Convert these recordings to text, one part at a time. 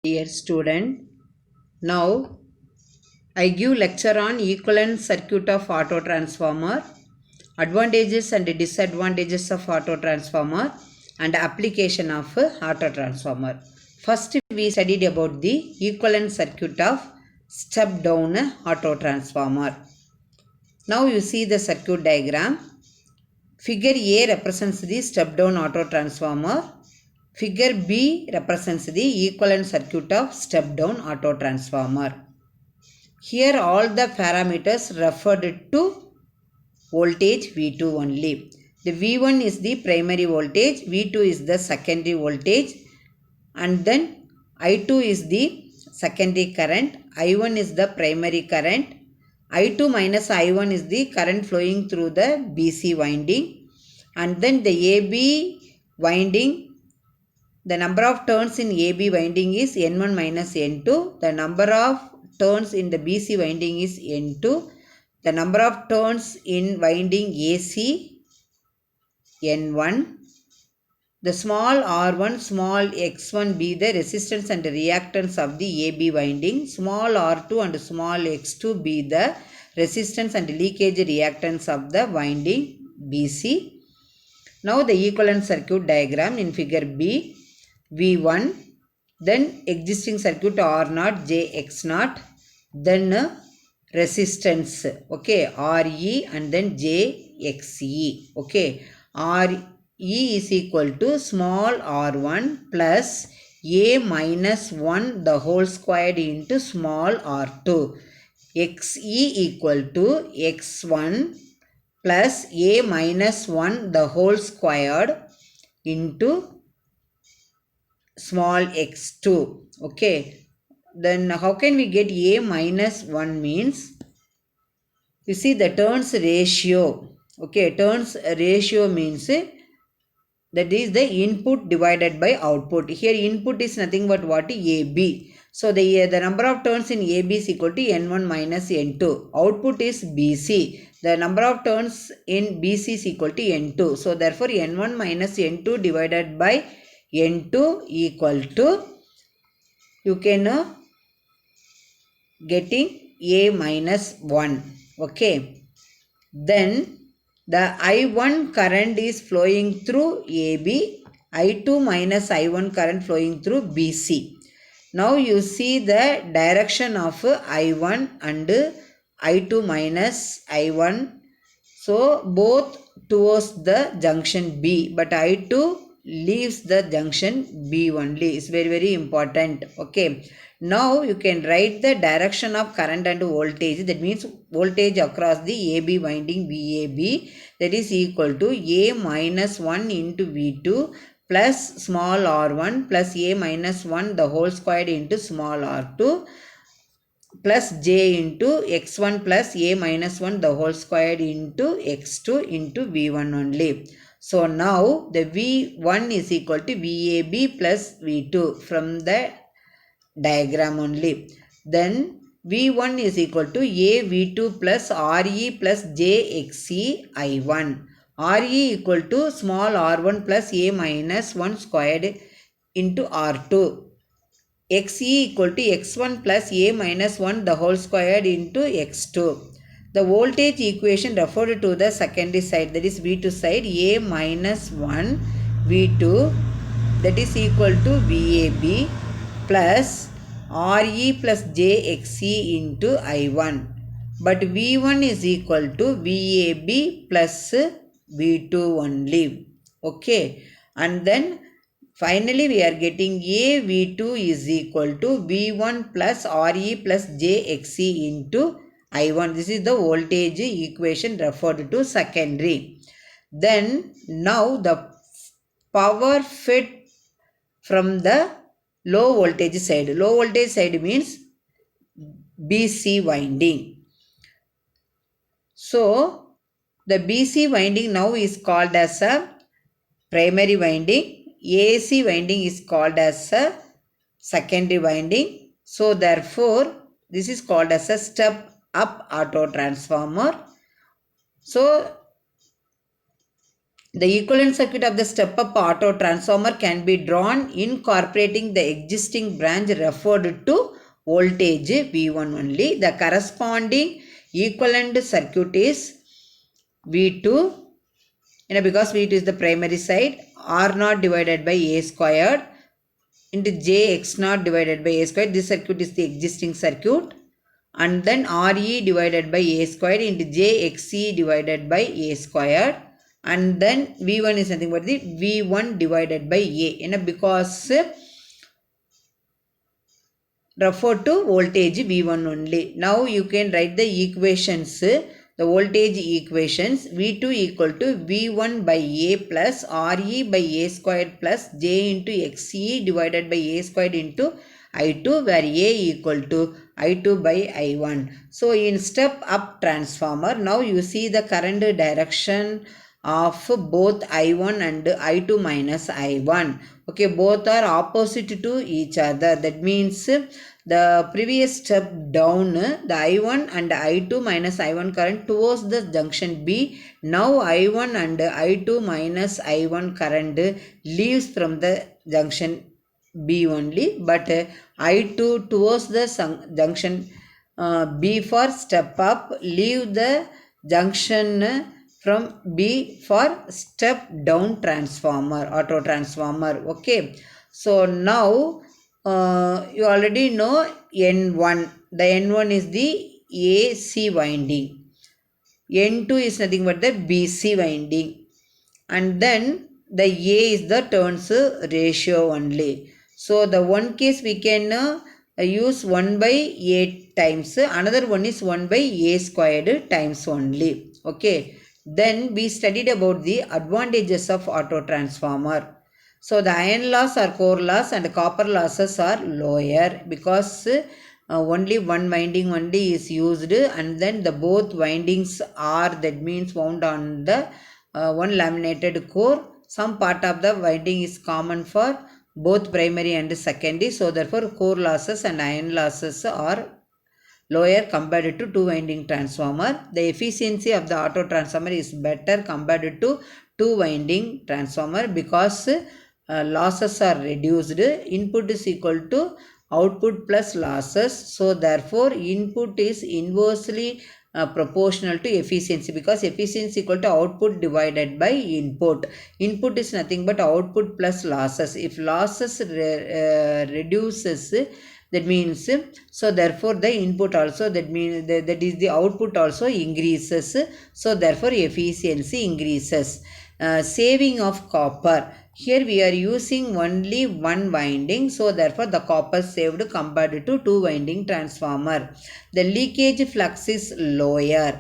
Dear student, now I give lecture on equivalent circuit of auto transformer, advantages and disadvantages of auto transformer and application of auto transformer. First we studied about the equivalent circuit of step down auto transformer. Now you see the circuit diagram. Figure A represents the step down auto transformer. Figure B represents the equivalent circuit of step down auto transformer. Here all the parameters referred to voltage V2 only. The V1 is the primary voltage, V2 is the secondary voltage, and then I2 is the secondary current, I1 is the primary current, I2 minus I1 is the current flowing through the BC winding, and then the AB winding. The number of turns in AB winding is N1 minus N2. The number of turns in the BC winding is N2. The number of turns in winding AC, N1. The small r1, small x1 be the resistance and reactance of the AB winding. Small r2 and small x2 be the resistance and leakage reactance of the winding BC. Now the equivalent circuit diagram in figure B. V1, then existing circuit R0, JX0, then resistance, okay, RE and then JXE, okay. RE is equal to small r1 plus A minus 1 the whole squared into small r2. XE equal to x1 plus A minus 1 the whole squared into small x2, okay. Then how can we get A minus 1 means, you see the turns ratio, okay, turns ratio means that is the input divided by output. Here input is nothing but what? AB. So the number of turns in AB is equal to N1 minus N2. Output is BC. The number of turns in BC is equal to N2. So therefore N1 minus N2 divided by N2 equal to, you can getting A minus 1, okay. Then the I1 current is flowing through AB, I2 minus I1 current flowing through BC. Now you see the direction of I1 and I2 minus I1. So both towards the junction B, but I2 leaves the junction B only. It's very, very important, okay. Now you can write the direction of current and voltage. That means voltage across the AB winding VAB, that is equal to A minus 1 into V2 plus small r1 plus A minus 1 the whole squared into small r2 plus j into x1 plus A minus 1 the whole squared into x2 into V1 only. So now the V1 is equal to VAB plus V2 from the diagram only. Then V1 is equal to A V2 plus RE plus JXE I1. RE equal to small r1 plus A minus 1 squared into R2. XE equal to x1 plus A minus 1 the whole squared into x2. The voltage equation referred to the secondary side, that is V2 side, A minus 1 V2, that is equal to VAB plus RE plus JXE into I1. But V1 is equal to VAB plus V2 only, okay. And then finally we are getting A V2 is equal to V1 plus RE plus JXE into I1. This is the voltage equation referred to secondary. Then now the power fed from the low voltage side. Low voltage side means BC winding. So the BC winding now is called as a primary winding. AC winding is called as a secondary winding. So therefore this is called as a step up auto transformer. So The equivalent circuit of the step-up auto transformer can be drawn incorporating the existing branch referred to voltage V1 only. The corresponding equivalent circuit is V2, because V2 is the primary side, R0 divided by A squared into Jx0 divided by A squared. This circuit is the existing circuit. And then Re divided by A squared into Jxe divided by A squared. And then V1 is nothing but the V1 divided by A. Because refer to voltage V1 only. Now you can write the equations, the voltage equations. V2 equal to V1 by A plus Re by A squared plus J into Xe divided by A squared into I2, where A equal to I2 by I1. So in step up transformer, now you see the current direction of both I1 and I2 minus I1. Okay, both are opposite to each other. That means the previous step down, the I1 and I2 minus I1 current towards the junction B. Now I1 and I2 minus I1 current leaves from the junction B only, but I2 towards the junction B for step up, leave the junction from B for step down transformer, auto transformer. Okay, so now you already know N1. The N1 is the AC winding. N2 is nothing but the BC winding. And then the A is the turns ratio only. So the one case we can use 1 by A times. Another one is 1 by A squared times only. Okay. Then we studied about the advantages of auto transformer. So the iron loss or core loss and copper losses are lower because only one winding only is used, and then the both windings are, that means, wound on the one laminated core. Some part of the winding is common for both primary and secondary. So therefore core losses and iron losses are lower compared to two winding transformer. The efficiency of the auto transformer is better compared to two winding transformer because losses are reduced. Input is equal to output plus losses. So therefore input is inversely proportional to efficiency, because efficiency equal to output divided by input. Input is nothing but output plus losses. If losses reduces, that means, so therefore the input also, that means that is the output also increases. So therefore efficiency increases. Saving of copper. Here we are using only one winding, so therefore the copper saved compared to two winding transformer. The leakage flux is lower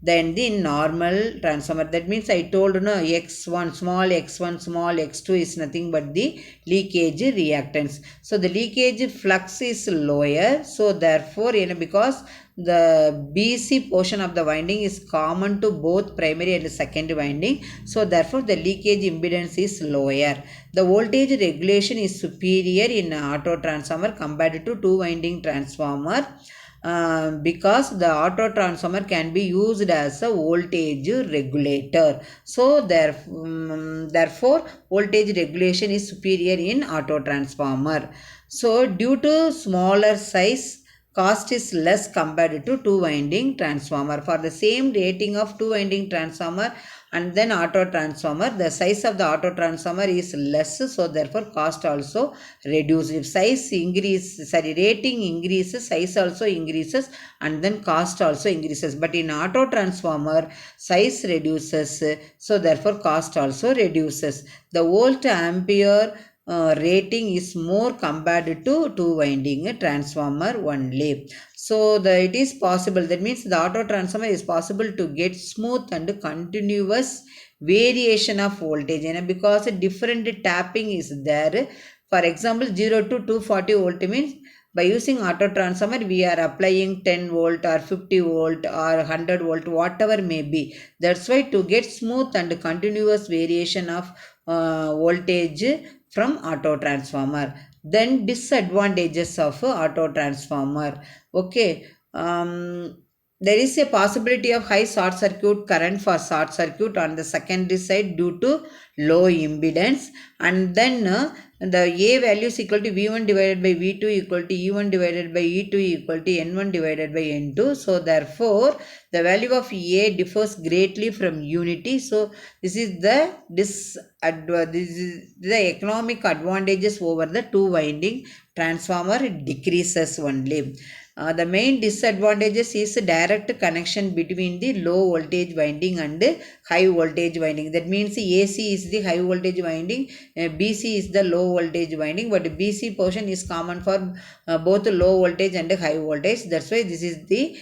than the normal transformer. That means I told x1 small x2 is nothing but the leakage reactance. So the leakage flux is lower, so therefore because the BC portion of the winding is common to both primary and secondary winding, so therefore the leakage impedance is lower. The voltage regulation is superior in auto transformer compared to two winding transformer. Because the auto transformer can be used as a voltage regulator. So therefore voltage regulation is superior in auto transformer. So due to smaller size, cost is less compared to two winding transformer. For the same rating of two winding transformer and then auto transformer, the size of the auto transformer is less, so therefore cost also reduces. If size rating increases, size also increases, and then cost also increases. But in auto transformer, size reduces, so therefore cost also reduces. The volt ampere rating is more compared to two winding transformer only. So it is possible, that means the auto transformer is possible to get smooth and continuous variation of voltage, because different tapping is there. For example, 0 to 240 volt means by using auto transformer we are applying 10 volt or 50 volt or 100 volt, whatever may be. That's why to get smooth and continuous variation of voltage from auto transformer. Then disadvantages of auto transformer. Okay, there is a possibility of high short circuit current for short circuit on the secondary side due to low impedance, and then the A value is equal to V1 divided by V2 equal to E1 divided by E2 equal to N1 divided by N2. So therefore the value of A differs greatly from unity. So this is this is the economic advantages over the two winding transformer, it decreases only. The main disadvantages is direct connection between the low voltage winding and high voltage winding. That means AC is the high voltage winding, BC is the low voltage winding, but BC portion is common for both low voltage and high voltage. That's why this is the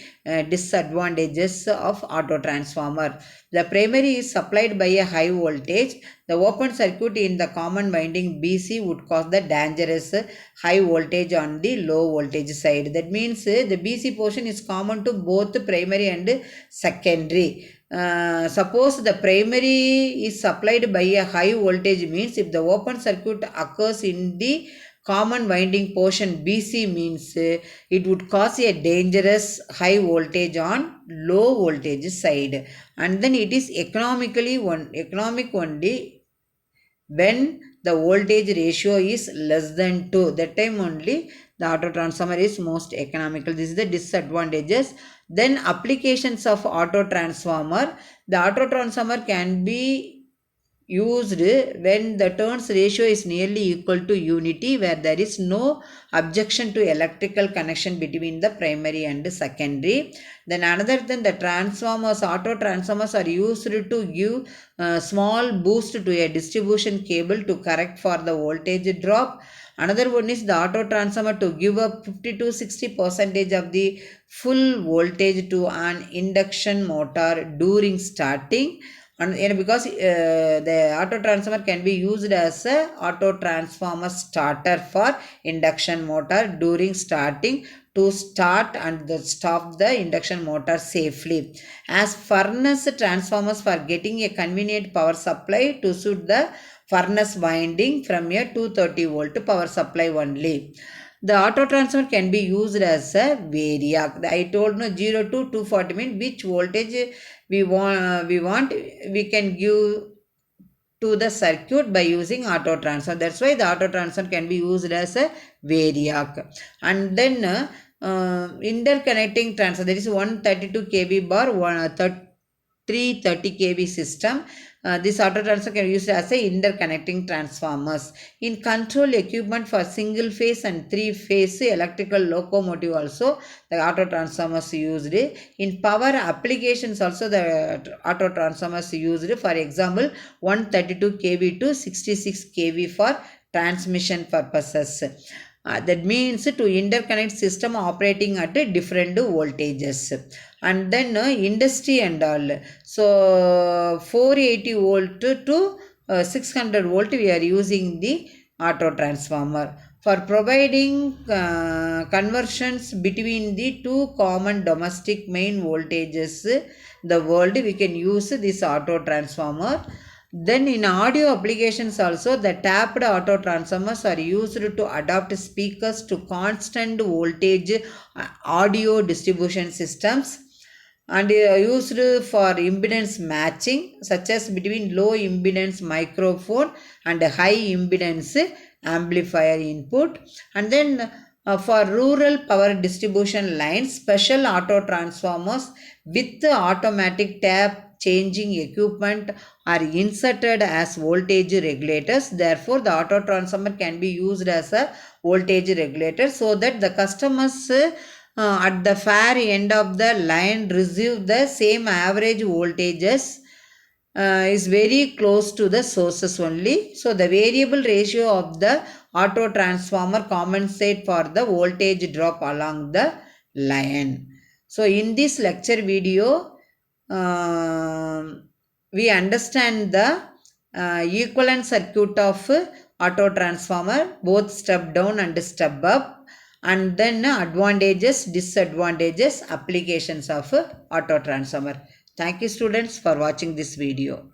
disadvantages of auto transformer. The primary is supplied by a high voltage. The open circuit in the common winding BC would cause the dangerous high voltage on the low voltage side. That means the BC portion is common to both primary and secondary. Suppose the primary is supplied by a high voltage, means if the open circuit occurs in the common winding portion BC, means it would cause a dangerous high voltage on low voltage side, and then it is economic only when the voltage ratio is less than 2. That time only the auto transformer is most economical. This is the disadvantages. Then applications of auto transformer. The auto transformer can be used when the turns ratio is nearly equal to unity, where there is no objection to electrical connection between the primary and secondary. Then another thing, the auto transformers are used to give a small boost to a distribution cable to correct for the voltage drop. Another one is the auto transformer to give up 50 to 60% of the full voltage to an induction motor during starting. And because the auto transformer can be used as a auto transformer starter for induction motor during starting, to start and stop the induction motor safely. As furnace transformers for getting a convenient power supply to suit the furnace winding from a 230 volt power supply only. The auto transformer can be used as a variac. I told no 0 to 240 means which voltage we want we can give to the circuit by using auto transformer. That's why the auto transformer can be used as a variac. And then interconnecting transformer, there is 132 kV bar, 330 kV system. This auto transformer can be used as a interconnecting transformers. In control equipment for single phase and three phase electrical locomotive also the auto transformers used. In power applications also the auto transformers used. For example, 132 kV to 66 kV for transmission purposes. That means to interconnect system operating at different voltages. And then industry and all. So 480 volt to 600 volt we are using the auto transformer. For providing conversions between the two common domestic main voltages the world, we can use this auto transformer. Then in audio applications also the tapped auto transformers are used to adapt speakers to constant voltage audio distribution systems, and used for impedance matching, such as between low impedance microphone and high impedance amplifier input. And then for rural power distribution lines, special auto transformers with automatic tap changing equipment are inserted as voltage regulators. Therefore the auto transformer can be used as a voltage regulator, so that the customers at the far end of the line receive the same average voltages is very close to the sources only. So the variable ratio of the auto transformer compensate for the voltage drop along the line. So in this lecture video we understand the equivalent circuit of auto transformer, both step down and step up, and then advantages, disadvantages, applications of auto transformer. Thank you students for watching this video.